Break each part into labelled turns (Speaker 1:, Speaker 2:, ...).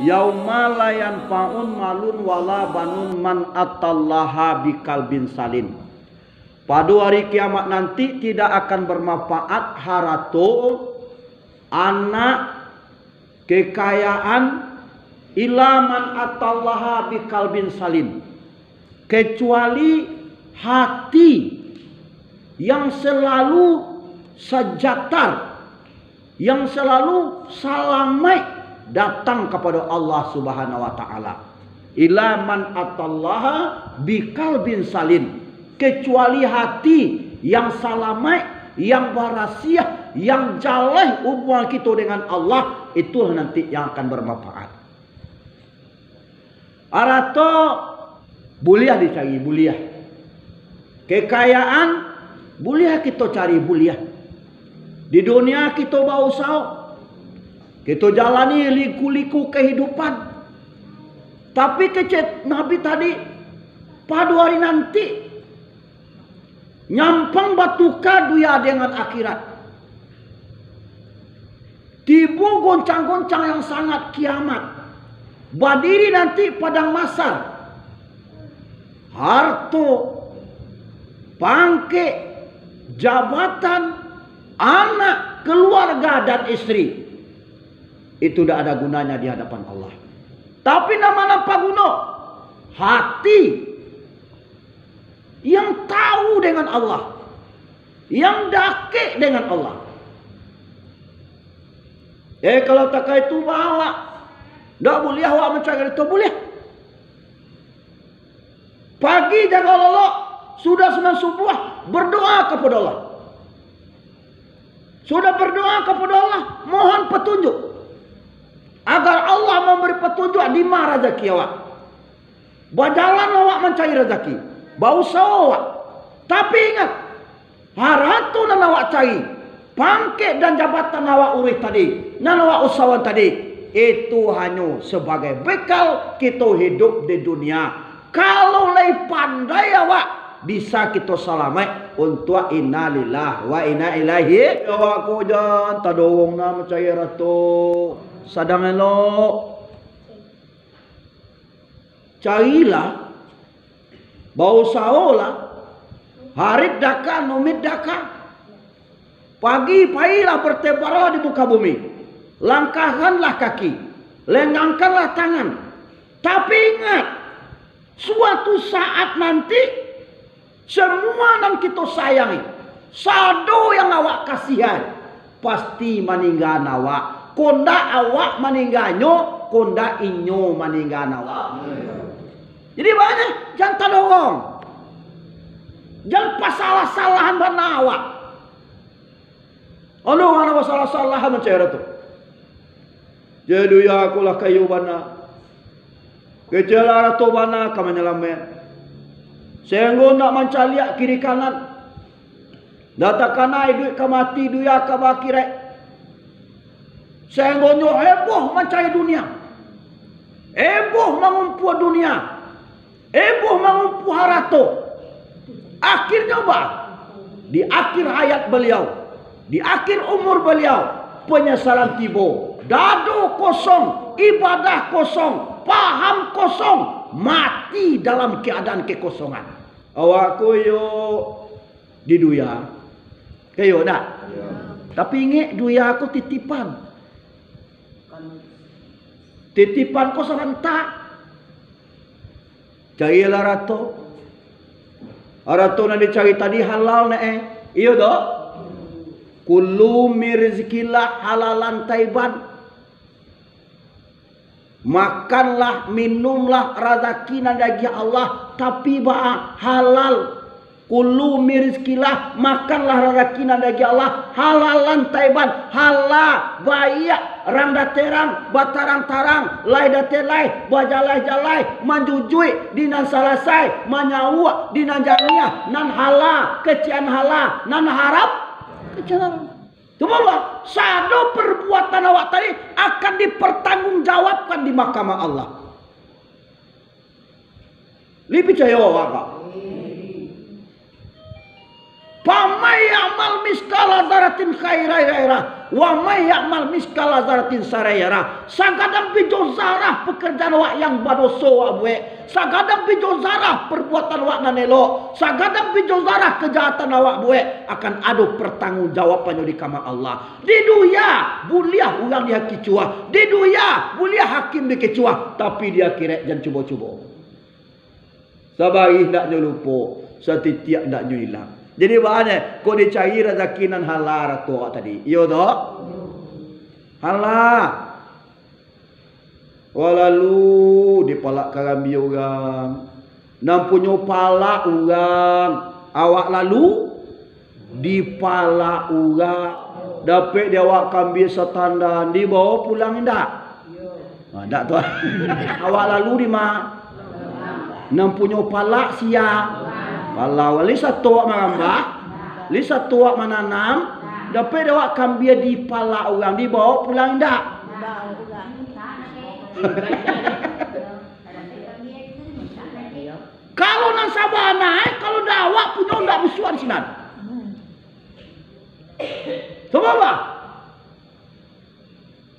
Speaker 1: yauma la yanfa'un malun wala banun man atallaha biqalbin salim. Pada hari kiamat nanti tidak akan bermanfaat harta, anak, kekayaan, ilaman atallaha biqalbin salim, kecuali hati yang selalu sejatar, yang selalu salamai datang kepada Allah Subhanahu wa taala. Ilaman atallaha biqalbin salim, kecuali hati yang salamai, yang berasiah, yang jaleh hubungan kita dengan Allah, itu nanti yang akan bermanfaat. Arato buliah dicari buliah, kekayaan buliah kita cari buliah. Di dunia kita berusaha, kita jalani liku-liku kehidupan. Tapi kecet Nabi tadi, pada hari nanti nyampang batuka dunia dengan akhirat. Tibu goncang-goncang yang sangat kiamat. Berdiri nanti padang mahsyar. Harta, pangkat, jabatan, anak, keluarga dan istri, itu tidak ada gunanya di hadapan Allah. Tapi nama-nama guna hati yang tahu dengan Allah, yang dakik dengan Allah. Kalau tak itu bawa, tak boleh awak mencari itu boleh. Pagi jaga Allah, sudah sembahyang subuh, berdoa kepada Allah. Sudah berdoa kepada Allah, mohon petunjuk agar Allah memberi petunjuk di mana rezeki awak. Berjalan awak mencari rezeki, berusaha awak. Tapi ingat, haratu yang awak cari, pangkat dan jabatan awak urus tadi, dan awak usahawan tadi, itu hanya sebagai bekal kita hidup di dunia. Kalau lagi pandai awak, bisa kita salamai untuk inna lillah wa inna ilaihi. Awak ko jan tadong na mencari ratu sadang elok. Carilah, bausaolah, harit daka, numit daka. Pagi pailah bertebarlah di muka bumi. Langkahkanlah kaki, lenggangkanlah tangan. Tapi ingat, suatu saat nanti semua yang kita sayangi, sado yang awak kasihan, pasti meninggal awak. Konda awak meninggalnya, konda inyo meninggal awak. Jadi banyak jangan tadong, jangan pasalah-salahan bana awak. Anu mana pasalah-salahan mencari tu. Jadi ya akulah kayu bana, kejalan tu bana kami nyelamet. Sehingga nak mencaliak kiri kanan. Datakanai duit ke mati, duit ke bakirai. Sehingga nyo heboh mencari dunia. Heboh mengumpu dunia. Heboh mengumpu harato. Akhirnya apa? Di akhir hayat beliau, di akhir umur beliau, penyesalan tiba. Dado kosong, ibadah kosong, paham kosong, mati dalam keadaan kekosongan. Awak koyo di duya, kayo dah. Ya. Tapi ingat duya aku titipan, titipan ko serentak. Carilah rato na dicari tadi halal na iyo do. Kullu mirzkilah halalan taiban. Makanlah, minumlah rezeki dari Allah, tapi ba halal. Kullu mirzkilah, makanlah rezeki dari Allah, halalan taiban, halal, baik, randa terang, batarang-tarang, lai datelai, bajalai-jalai, manjujui, dinan salasai, manyawa, dinan jamiah, nan halal, kecian halal, nan harap, kecian halal. Coba sado perbuatan awak tadi akan dipertanggungjawabkan di mahkamah Allah. Lebih percaya awak. Pamai amal miskala daratin khairah. wa may ya'mal miskala dzarratin sarayara. Sagadang bijo zarah pekerjaan awak yang badoso awak buat. Sagadang bijo zarah perbuatan awak nan elok. Sagadang bijo zarah kejahatan awak buat, akan ada pertanggungjawabannya di kamar Allah. Di dunia boleh orang dia kicua, di dunia boleh hakim dia kicua, tapi dia akhirat jangan cuba-cuba. Sabai nak lupa, setiap nak hilang. Jadi mana kau dicari rezeki nan halal tu tadi. Iyo tak? Halal. Walalu dipalak karambi orang. Nam punya palak orang. Awak lalu dipalak orang. Dapat dia awak kambi setanda dibawa pulang tak? Tak tu. Awak lalu di mana? Nam punya palak siap. Kalau li satu awak merambah, li satu awak menanam, dapat awak kambia di pala orang dibawa pulang tak? Kalau nang sabar naik, kalau dah awak punya tak bersuara di sini. Sebab apa?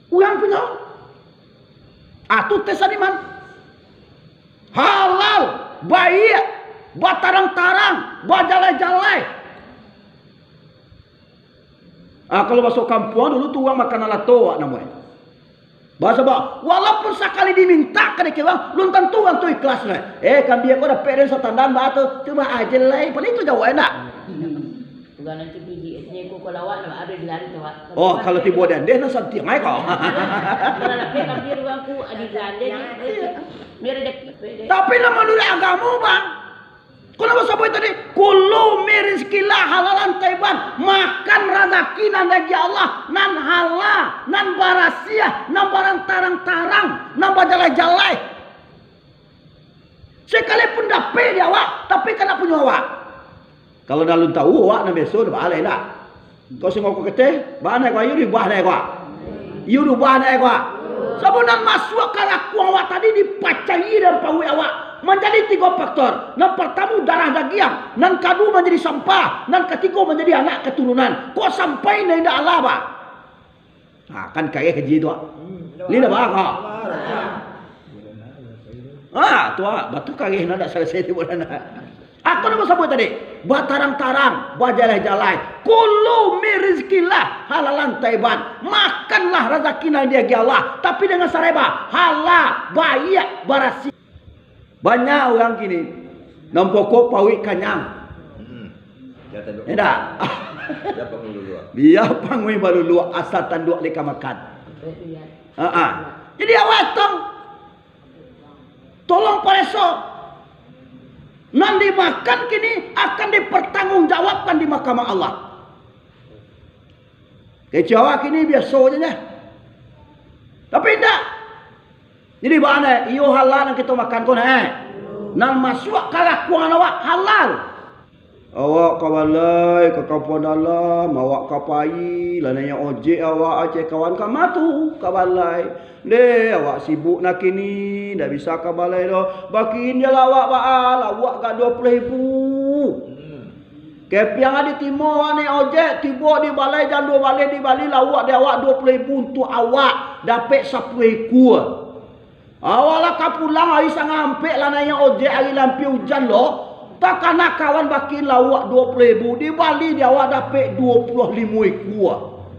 Speaker 1: Orang punya. Tu tes animan. Halal, baik. Buat tarang-tarang, buat jalai-jalai. Kalau masuk kampung dulu tu orang makan ala toa namanya. Bahasa bah, walaupun sekali diminta ke dia, belum tentu orang tu ikhlas lah. Kan dia kau dapat dari satandang bah tu bah aja lah. Paling itu jauh enak.
Speaker 2: Bukan nanti biji ni kau lawat nama ada di lari tu.
Speaker 1: Oh, kalau tiba dia nak santi mai kau.
Speaker 2: Kalau nak kan dia orang ku ada di lari.
Speaker 1: Tapi nama dulu agama bang. Kenapa sampai tadi? Kulu mirizkilah halalan taiban. Makan rezeki nan dari Allah. Nan halal, nan barasia, nan barang tarang-tarang, nan bajalai-jalai. Sekalipun dapat dia awak, tapi kena punya awak. Kalau dah lu tahu awak nan besok dah balai dah. Kau singok kau kete, bahana kau yuri bahana kau. Yuri bahana kau. Sebenarnya masuk kalakuan awak tadi dipacai dan pahui awak. Menjadi 3 faktor. Yang pertama darah daging, yang kedua menjadi sampah, yang ketiga menjadi anak keturunan. Kok sampai ni dah Allah bah? Kan kaya haji tu. Ni dah bah kau. Tu batu kaya nak selesai tu bulan. Aku nak sebut tadi, buat tarang-tarang, buat jalai-jalai. Kulu mirizkilah halalan taiban. Makanlah rezeki yang dia Allah, tapi dengan sareba halal, baik, barasi. Banyak orang kini nampak kok pawik kanyang. Tak? Biar pangui baru luak asal tanduk leka makan. Jadi awak tolong pereso. Nan dimakan kini akan dipertanggungjawabkan di mahkamah Allah. Kecewa kini biasa saja. Tapi tidak. Jadi mana? Iyo halal yang kita makan kau nan masuk kalakuan awak halal. Awak kabalai ke kampung dalam, awak kapai, lananya ojek awak aceh kawan kamatu kabalai. Deh awak sibuk nak kini, dah bisa kabalai dah. Bakin je awak baal, awak kat 20,000. Kep yang ada timur ni ojek tiba di balai jam 2 balai di Bali lawak dia awak 20,000 untuk awak dapat 10 ekor. Awalah kau pulang hari sangat hampir lah nanya ojek hari lampi hujan loh. Tak kena kawan bakin lawak 20,000. Di Bali dia awak dapat 25 ekor.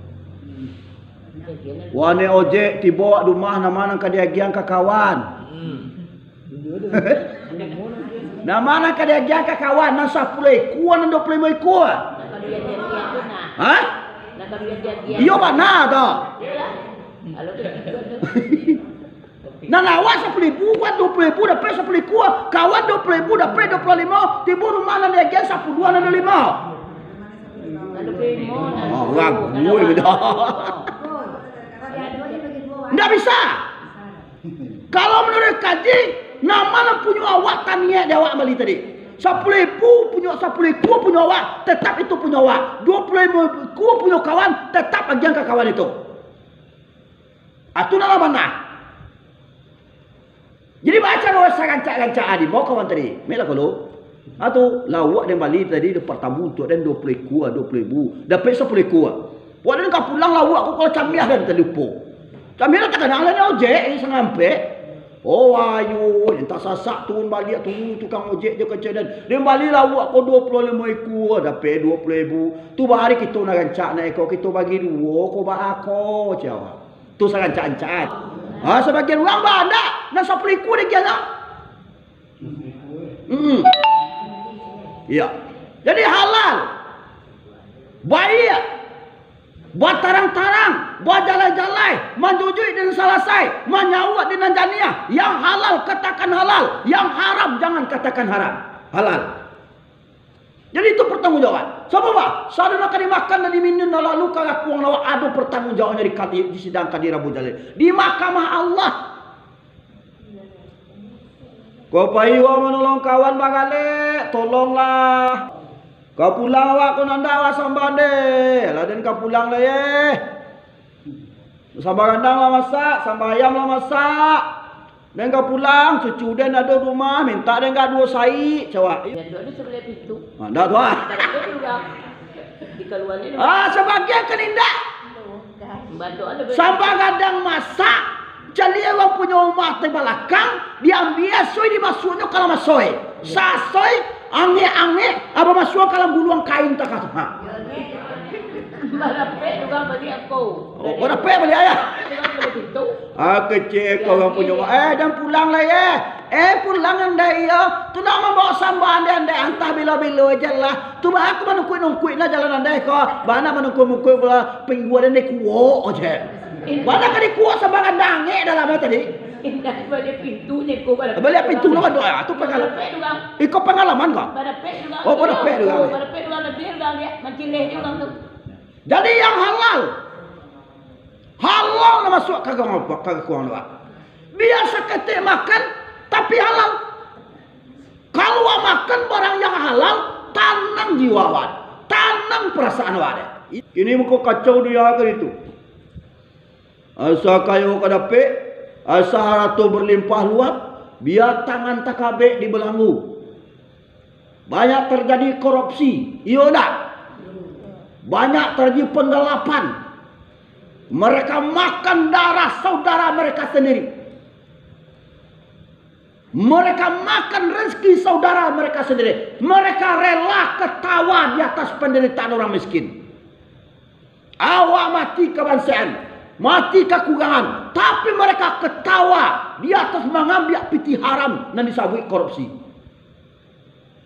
Speaker 1: Wane ojek tiba rumah nama nang kadiagian ke kawan. Nama nang kadiagian ke kawan nang 10 ekor nang 25 ekor. Hah? Iyo mana dah? Nah lawan 10,000 kan 20,000 dapat 10 ekor, kawan 20,000 dapat 25, tiba rumah nang dia 12 nang 5. Orang gue dah. Ndak bisa. Kalau menurut kaji, nama nak punya awak tanya dia awak balik tadi. 10,000 punya 10 ekor punya awak, tetap itu punya awak. 25 ekor punya kawan, tetap bagian ke kawan itu. Atu nama mana? Jadi baca bahawa rancak-rancak adi mau kawan tadi. Mela kalau atau lawak dan Bali tadi dia pertamu untuk dan 20 ekor 20,000. Dapat 10 ekor. Buat ni kau pulang lawak aku kalau camiah dan terlupa. Camiah tak kenal lah ojek ni sengampe. Oh ayo, entah sasak turun balik tunggu tukang ojek dia kerja dan dia balik lawak kau 25 ekor dapat 20,000. Tu bahari kita nak rancak nak ekor kita bagi 2 kau bak aku jawab. Tu saya rancak-rancak. Sebagian orang banyak nak 10 ekor dia kira. Ya. Jadi halal. Baik. Buat tarang-tarang, buat jalai-jalai, menjujui dan selesai, menyawat dengan janiah. Yang halal katakan halal, yang haram jangan katakan haram. Halal. Jadi itu pertanggungjawaban. Sebab apa? Sadana akan dimakan dan diminum lalu kalau kuang lawak ada pertanggungjawabannya di sidang Qadi Rabu Jalil. Di mahkamah Allah. Kau payuh menolong kawan bagale, tolonglah. Kau pulang awak kau nanda awak sambande. Laden kau pulang lah ye. Sambal rendang lah masak, sambal ayam lah masak. Dan kau pulang, cucu dan ada rumah, minta dan kau 2 sai, cawak.
Speaker 2: Ya, dua ni sebelah pintu.
Speaker 1: Dah tu ah.
Speaker 2: Di keluar ni.
Speaker 1: Sebagian kenindak.
Speaker 2: Bantu ada.
Speaker 1: Sambal rendang masak. Jadi orang punya rumah di belakang, diambil soi dimasuknya kalau masoi. Sasoi, angin-angin, apa masuk kalau guluang kain tak kata.
Speaker 2: Berapa juga bagi aku.
Speaker 1: Oh, berapa beli ayah? Kecil kau orang punya rumah. Dan pulang lah ya. Pulang anda ya. Tu nak membawa sambal anda antah bila-bila je lah. Tu bah aku menungkui lah jalan anda kau. Bana menungkui pula pengguan anda kuat je. Bana kan kuat sambal anda angin dalam tadi.
Speaker 2: Indah balik pintu ni kau balik.
Speaker 1: Balik pintu lah doa. Tu pengalaman. Ikut pengalaman kau.
Speaker 2: Balik juga.
Speaker 1: Oh, balik juga.
Speaker 2: Balik juga lebih dia mencilih juga tu.
Speaker 1: Jadi yang halal. Halal nak masuk kagak kuang doa. Biasa ketik makan tapi halal. Kalau makan barang yang halal, tanam jiwa awak, tanam perasaan awak. Ini muka kacau dia ke itu. Asa kayu kadape, asa haratu berlimpah luap, biar tangan takabek dibelanggu. Banyak terjadi korupsi, iya tak? Banyak terjadi penggelapan. Mereka makan darah saudara mereka sendiri. Mereka makan rezeki saudara mereka sendiri. Mereka rela ketawa di atas penderitaan orang miskin. Awak mati kebangsaan, mati kekurangan, tapi mereka ketawa di atas mengambil piti haram dan disabui korupsi.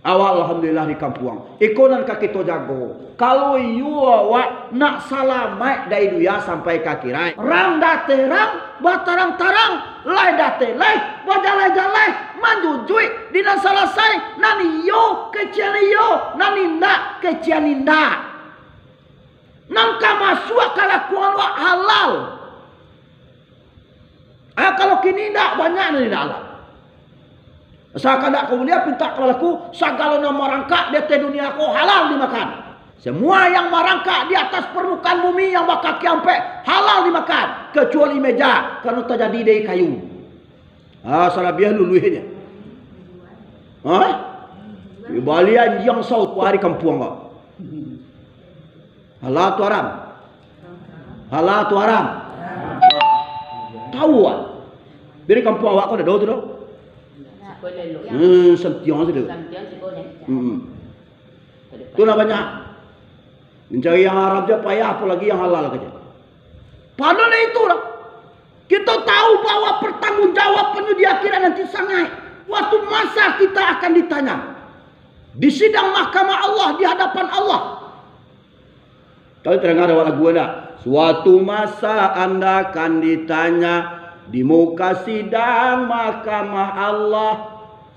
Speaker 1: Awak alhamdulillah di kampung. Ikonan kaki to jago. Kalau you awak nak selamat dari dunia sampai kaki rai. Rang date rang, batarang-tarang, lai date lai, bajalai-jalai, manjujui, dina selesai, nani yo, kecian yo, nani ndak, kecian ndak. Nangka masuk kalakuan wak halal. Kalau kini ndak banyak nani halal. Saya nak kau lihat pinta kalau aku segala nama merangkak di atas dunia aku halal dimakan. Semua yang merangkak di atas permukaan bumi yang bakal sampai halal dimakan kecuali meja kerana terjadi dari kayu. Salah biar luluhnya. Balian yang saut hari kampung kau. Halal tu haram. Halal tu haram. Tahu ah. Dari kampung awak kau dah tahu tu dah. Sentiang saja. Tu nak banyak. Mencari yang Arab je payah, apalagi yang halal saja. Padahal itulah. Kita tahu bahawa pertanggungjawabannya di akhirat nanti sangat. Waktu masa kita akan ditanya. Di sidang mahkamah Allah, di hadapan Allah. Kau terdengar ada lagu tak? Suatu masa anda akan ditanya di muka sidang mahkamah Allah.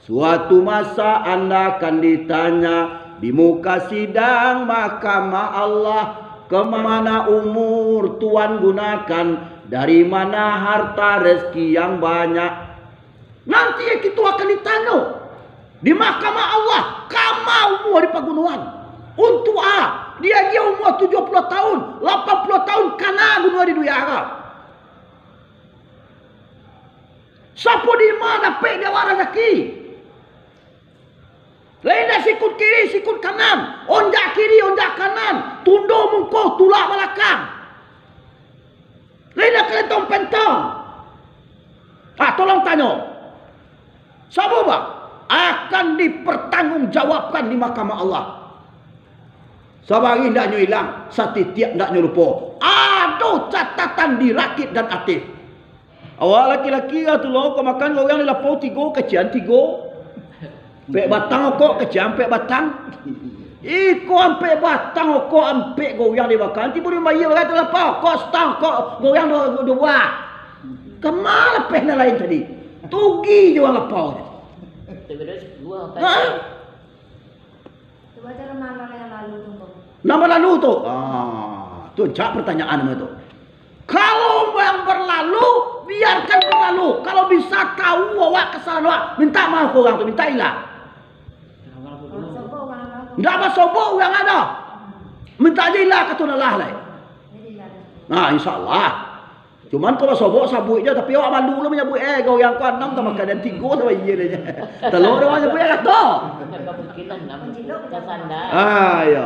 Speaker 1: Suatu masa anda akan ditanya di muka sidang mahkamah Allah. Kemana umur Tuhan gunakan? Dari mana harta rezeki yang banyak? Nanti kita akan ditanya di mahkamah Allah. Kamu umur di pagunungan. Untuk dia umur 70 tahun, 80 tahun kana gunung di dunia Arab. Siapa di mana dapat dia rezeki? Lain sikut kiri, sikut kanan. Onjak kiri, onjak kanan. Tundo muka, tulak belakang. Lina kelentong pentong. Tolong tanya. Siapa bang? Akan dipertanggungjawabkan di mahkamah Allah. Sabari ndak nyo hilang, satitiak ndak nyo lupa. Ada catatan dirakit dan aktif. Awak laki-laki tu lo kau makan orang ni lapau 3 kecian 3. Pek batang kok kecian pek batang. Iko ampe batang kok ampe goyang di makan. Tiba di bayi orang tu lapau kok setang kok goyang dua. Kemana peh lain tadi? Tugi je orang lapau.
Speaker 3: Coba cara nama yang lalu tu.
Speaker 1: Nama lalu tu. Tu cak pertanyaan nama tu. Kalau yang berlalu, biarkan berlalu. Kalau bisa tahu awak kesalahan awak, minta maaf ke orang tu, minta ilah. Tidak apa sobok yang ada. Minta aja ilah kata Allah lah. Nah, insyaAllah. Cuman kalau sobok sabuk je, tapi awak malu lah menyebut kau yang kau 6 tak makan dan 3 sama iya dia. Telur dia menyebut kata. Ya.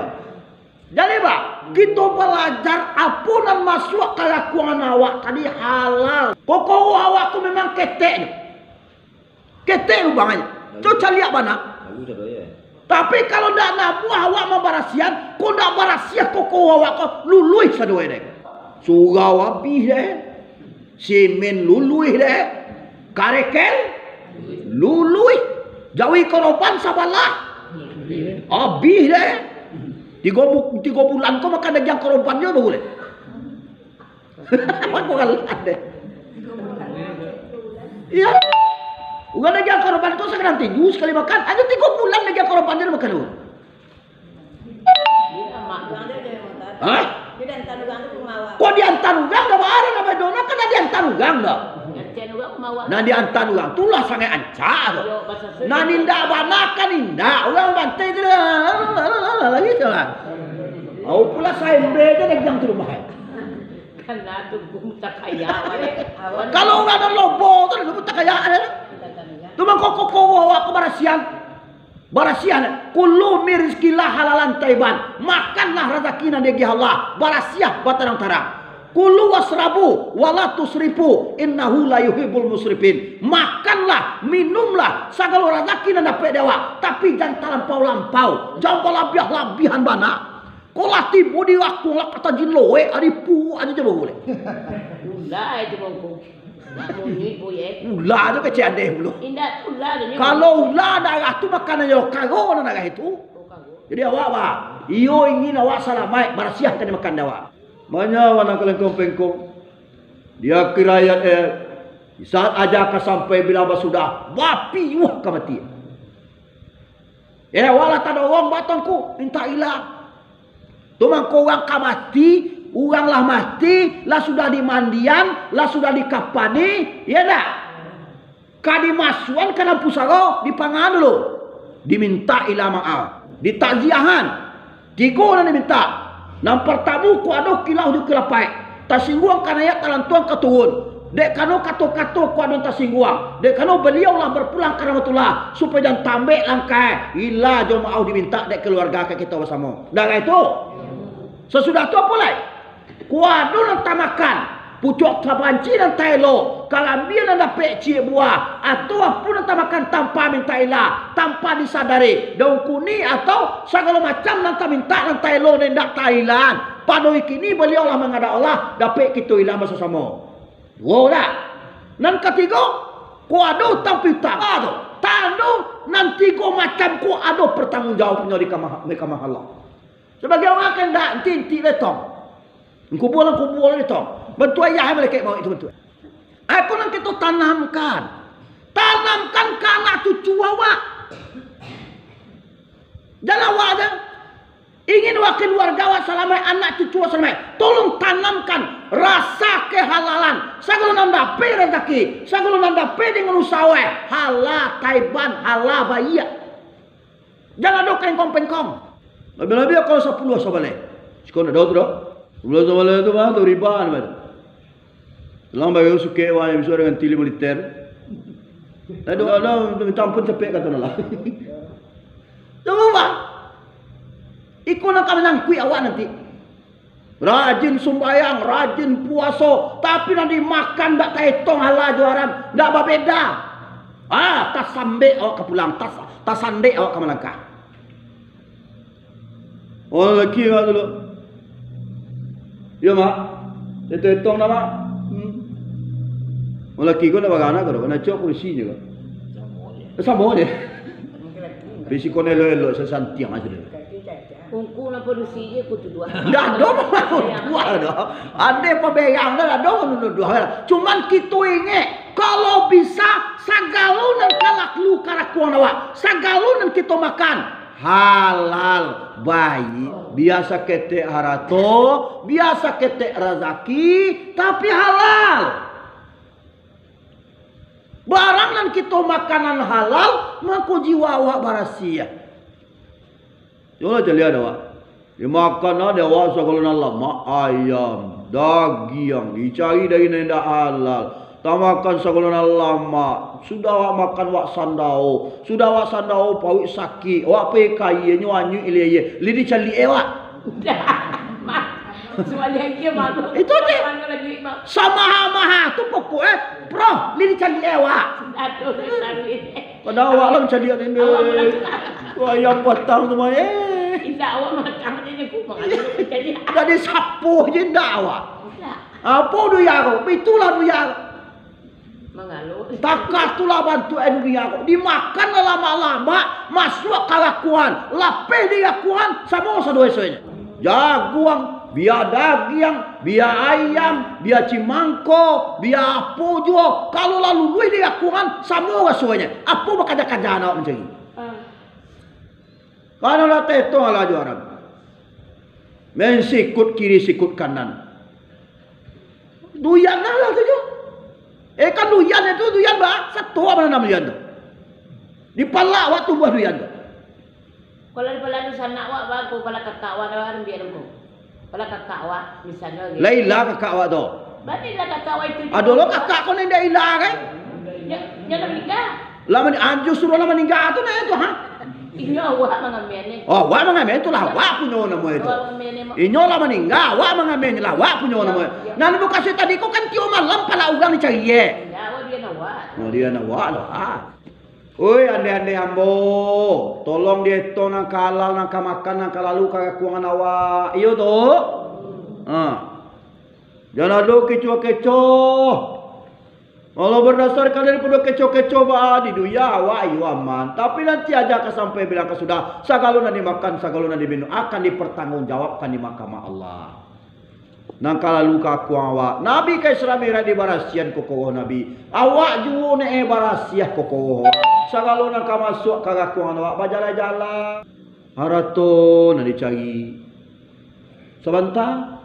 Speaker 1: Jadi pak, kita belajar apa yang masuk kelakuan awak tadi halal. Pokok awak tu memang ketek. Ketek lubangnya. Coba lihat mana. Tapi kalau tidak nabu awak membarasian, kau tidak barasian koko awak kau lului sadoi deh. Surau habis deh. Semen lului deh. Karekel lului. Jawi koropan sabalah. Habis deh. 3 bulan kau makan daging korban je boleh. Aku kalah deh. Iya. Ugan daging korban kau sekarang 3 sekali makan. Aja 3 bulan daging korban je makan dulu. Hah? Kok diantar ugang dah barang apa dona kan diantar ugang dah. Nah diantar ugang tulah sangat ancak. Nah nindak banakan nindak ugang bantai tu lagi jalan. Au pula saembe je dagang tu rumah.
Speaker 2: Karena tu gum tak kaya.
Speaker 1: Kalau ugang ada lobo tu gum tak kaya. Tu mangkok awak ke barasian. Barasian kullu mirizkilah halalan taiban. Makanlah rezeki nan dari Allah. Barasiah batarang tarang. Kulu wasrabu wala tusrifu innahu la yuhibbul musrifin. Makanlah, minumlah segala rezeki nan dapat dewa, tapi jangan terlampau-lampau. Jangan berlebihan bana. Kolah tibu di waktu lah kata jin loe aripu aja coba boleh.
Speaker 2: Ulah itu bongko.
Speaker 1: Ulah tu kecil adeh belum.
Speaker 2: Indah ulah ni.
Speaker 1: Kalau ulah darah tu makan aja karo nan darah itu. Jadi awak bah, iyo ingin awak selamat barasiah kan makan awak. Banyak warna kelengkong pengkong. Dia kirayat saat aja sampai bila sudah wapi ke mati. Wala tak ada orang batangku minta ilah. Tumang kau orang mati, orang lah mati, lah sudah dimandian, lah sudah dikapani, ya dah. Kadi masuan kana pusaro dipangan dulu. Diminta ilah maaf, ditakziahan. 3 diminta. Nang pertama ku ada kilau di kelapai. Tasingguang kanaya talantuang keturun. Dek kano kato-kato ku ada tasingguang. Dek kano beliau lah berpulang ke rahmatullah supaya jangan tambah langkai. Ila jom mau diminta dek keluarga kita bersama. Dah itu. Sesudah tu apa lagi? Ku ada nang tamakan. Pucuk tabanci dan tailo. Kalambil dan dapat cik buah. Atau apa yang makan tanpa minta ilah. Tanpa disadari. Daun kuni atau segala macam nanti minta dan tailo dan tak Thailand. Pada kini beliau lah menghadap Allah. Dapat kita ilah masa sama. Wow dah. Dan ketiga. Ku ada tapi tak ada. Tanda nanti ku macam ku ada pertanggungjawabnya di mahkamah Allah. Sebagai orang kan tak tinti letong. Kubur letong. Bentuk ayah mereka mau itu bentuk. Apa yang kita tanamkan? Tanamkan ke anak cucu awak. Jangan awak ada. Ingin wakil keluarga awak selamat, anak cucu awak selamat. Tolong tanamkan rasa kehalalan. Segala nanda pe rezeki. Segala nanda pe dengan usaha. Halal taiban, halal bayi. Jangan ada kengkong-pengkong. Lebih-lebih kalau 10 sabalai. Sekarang ada tu dah. 10 sabalai tu mah tu riba ni. Lang bagi suke wah yang dengan tili militer. Ada minta ampun cepet kata Allah. Coba bang. Ikut nak menangkui awak nanti. Rajin sembahyang, rajin puasa, tapi nanti makan tak taitong halal juaran, tak berbeda. Tas sambil awak ke pulang, tas sandek awak ke Melaka. Oh lelaki mak dulu. Ya mak, dia taitong nak mak. Oh lelaki kau nak bagaimana kau? Nak cok kursi juga. Sama je. Bisi kau elok-elok sesantiang aja dia.
Speaker 2: Ungku nak produksi je aku tu dua.
Speaker 1: Dah dua dah. Ada pembeyang dah dua. Cuman kita ingat kalau bisa sagalunan kalak lu karakuan awak. Sagalunan kita makan halal baik. Biasa ketek harato, biasa ketek rezeki, tapi halal. Barang nan kita makanan halal, maka jiwa awak barasia. Jangan lihat awak. Dia makan ada awak segala Allah mak ayam, daging dicari dari nenda halal. Tak makan segala Allah mak. Sudah awak makan wak sandau. Sudah awak sandau pawik sakit. Awak pergi kaya nyanyi ileye. Lidi cali awak.
Speaker 2: Soal yang dia malu.
Speaker 1: Itu dia. Sama maha tu pokok Pro, lidi cali awak.
Speaker 2: Aduh,
Speaker 1: Pada awak lah macam dia ni. Ayam patang semua
Speaker 2: Tidak awak makan dia aku makan jadi.
Speaker 1: Jadi sapu je dah awak. Apa duya kau? Itulah duya.
Speaker 2: Mengalu.
Speaker 1: Takat tulah bantu duya kau. Dimakan lama-lama masuk kalakuan. Lapeh dia kuan sama sedua-duanya. Jaguang, biar daging, biar ayam, biar cimangko, biar apa juga. Kalau lalu lui dia kuan sama semuanya. Apa berkaja-kaja nak macam ni? Kalau nak tetong ala juaran. Men sikut kiri sikut kanan. Duyan lah tu je. Kan duyan itu duyan bah. Satu apa nama duyan tu? Di palak waktu buah duyan tu.
Speaker 2: Kalau di palak tu sanak wak bagu palak kakak wak orang biar aku. Palak kakak wak misalnya.
Speaker 1: Laila kakak wak tu.
Speaker 2: Banilah kakak wak itu.
Speaker 1: Aduh kakak kau ni dah hilang kan?
Speaker 2: Jangan meninggal.
Speaker 1: Lama justru lama meninggal tu nak itu ha?
Speaker 2: Inyo awak mengambil ni.
Speaker 1: Oh, awak mengambil itulah awak punya nama itu. Inyo lah meninggal, awak mengambil lah awak punya nama. Nan bukan saya tadi kau kan tiup malam pala orang ni cari ye.
Speaker 2: Ya, awak dia nak awak.
Speaker 1: Oh, dia nak awak lah. Oi, ande-ande ambo, tolong dia to nak halal nak makan nak lalu kagak kuangan awak. Iyo tu. Jangan ada kecoh-kecoh. Kalau berdasarkan daripada kecoh-kecoh di dunia awak ayu aman. Tapi nanti aja sampai bilang ke sudah segala nanti makan segala nanti minum akan dipertanggungjawabkan di mahkamah Allah. Nang kala luka aku awak. Nabi kai seramira di barasian kokoh Nabi. Awak juga ne barasiah kokoh. Segala nang ka masuk kagak kuang awak bajala-jala. Harato nanti cari. Sebentar.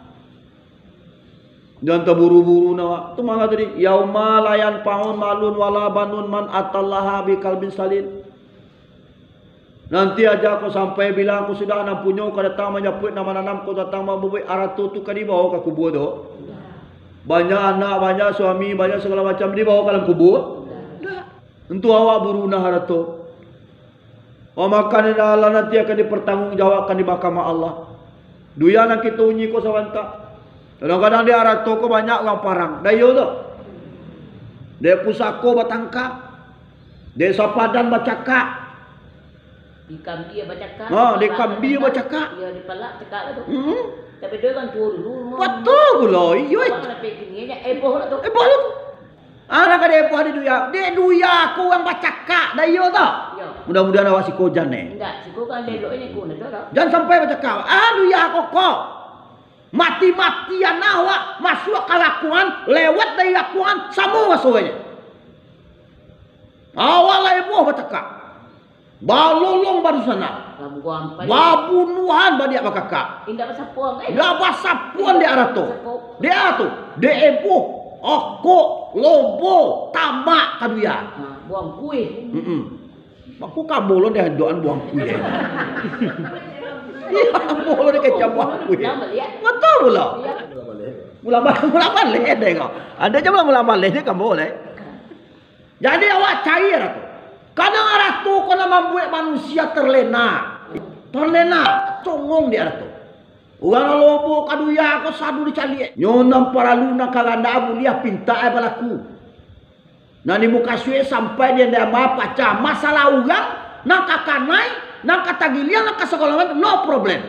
Speaker 1: Jangan terburu-buru nak. Tu mana tadi? Yauma layan paun malun wala banun man atallaha bi kalbin salim. Nanti aja aku sampai bilang aku sudah nak punya kau datang menyaput nama nanam kau datang membuat aratu tu kan dibawa ke kubur tu. Banyak anak, banyak suami, banyak segala macam dibawa ke dalam kubur. Tentu awak berunah aratu. Makan Allah nanti akan dipertanggungjawabkan di mahkamah Allah. Duya nak kita unyi kau sawanta. Kadang-kadang dia arah toko banyak orang parang. Dayo tu. Dia pusako batangka. Dia sapadan bacaka.
Speaker 2: Di kambi bacaka.
Speaker 1: Di kambi bacaka.
Speaker 2: Ya di palak cakap tu. Tapi dia kan tua dulu.
Speaker 1: Betul pula. Iyo.
Speaker 2: Nak pergi ni aja. Eboh lah tu.
Speaker 1: Eboh lah tu. Anak ada eboh di duya. Dia duya aku orang bacaka. Dayo tu.
Speaker 2: Ya.
Speaker 1: Mudah-mudahan awak si kojan ni.
Speaker 2: Enggak. Si kau kan lelok ini kau nak tahu.
Speaker 1: Jangan sampai bacaka. Duya aku kok. Mati-matian awak masuk kalakuan, lewat dari lakuan, sama semuanya. Awak lah ibu bercakap. Balolong baru sana. Babunuhan badiak bakakak.
Speaker 2: Indah pasal puang.
Speaker 1: Dah basapuan di arah tu. Dia tu. Dia ibu. Okok. Lobo. Tamak kaduya.
Speaker 2: Buang kuih.
Speaker 1: Aku kamu lo dia doan buang kuih. Iya, mula dia kecam buang kuih. Betul pula. Mula balik deh kau. Anda je mula balik dia kan boleh. Jadi awak cari arah tu. Kadang arah tu kau nak membuat manusia terlena. Terlena, congong dia tu. Orang lobo kaduya aku sadu dicali. Nyonam para luna kaganda abu dia pinta ai balaku. Nani muka suwe sampai dia ndak paca masalah orang nang kakanai nang katagilia nang kasekolah no problem.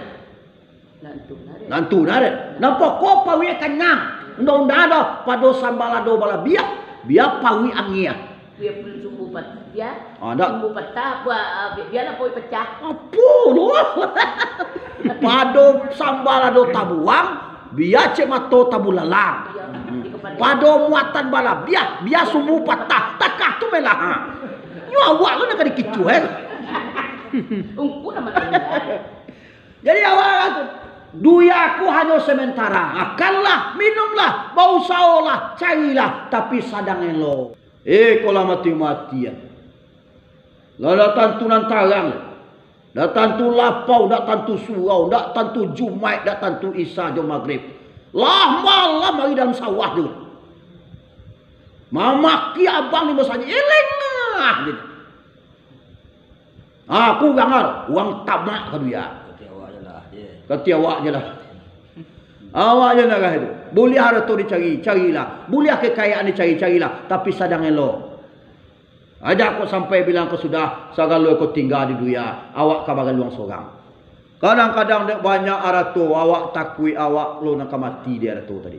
Speaker 1: Nantu nare. Nang pokok pawi kenyang. Undang-undang ada pado sambalado bala biak pawi angia.
Speaker 2: Dia belum sumbu pat dia.
Speaker 1: Ada.
Speaker 2: Sumbu patah dia nak poi pecah.
Speaker 1: Apa lu? Pado sambalado tabuang, biar cek mato tabulalang. Pado muatan bala biar sumbu patah takah tu melah. Nyu awak lu nak dikicu
Speaker 2: Ungku nama
Speaker 1: Jadi awak tu duyaku hanya sementara. Makanlah, minumlah, bau saolah, cailah, tapi sadang elo. Kalau mati-matian. Lah tantu nantarang. Dah tantu lapau, dah tantu surau, dah tantu Jumaat, dah tantu Isya jom maghrib. Lah malam mari dalam sawah tu. Mamaki abang ni masanya elengah gitu. Aku gangal, uang tamak ke dia. Kati awak je lah. Awak je lah itu. Boleh harta dicari-carilah. Boleh kekayaan dicari-carilah. Tapi sadang elok. Ajak aku sampai bilang aku sudah. Segala aku tinggal di dunia. Awak kabaran luang seorang. Kadang-kadang banyak aratu. Awak takui awak lu nak mati dia aratu tadi.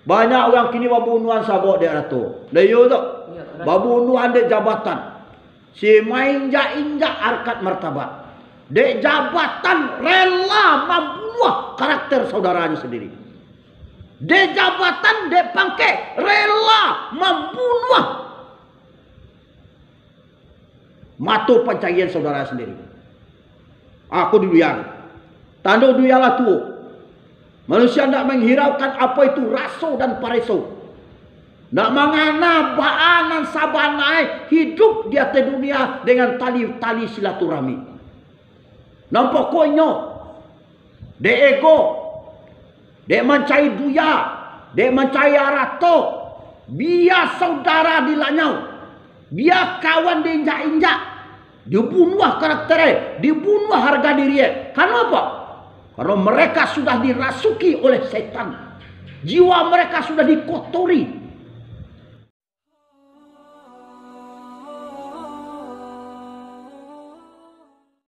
Speaker 1: Banyak orang kini babunuan sabok dia aratu. Dah yo tu. Babunuan dia jabatan. Si main injak harkat martabat. Dek jabatan rela membunuh karakter saudaranya sendiri. Dek jabatan, dek pangkat rela membunuh matu pencarian saudara sendiri. Aku duyang. Tanda duyalah tu. Manusia tidak menghiraukan apa itu raso dan pareso. Tidak mengana baanan sabanai hidup di atas dunia dengan tali-tali silaturahmi. Dan pokoknya dek ego, dek mencari duya, dek mencari arato, biar saudara dilanyau, biar kawan diinjak-injak, dibunuh karakternya, dibunuh harga dirinya. Karena apa? Karena mereka sudah dirasuki oleh setan. Jiwa mereka sudah dikotori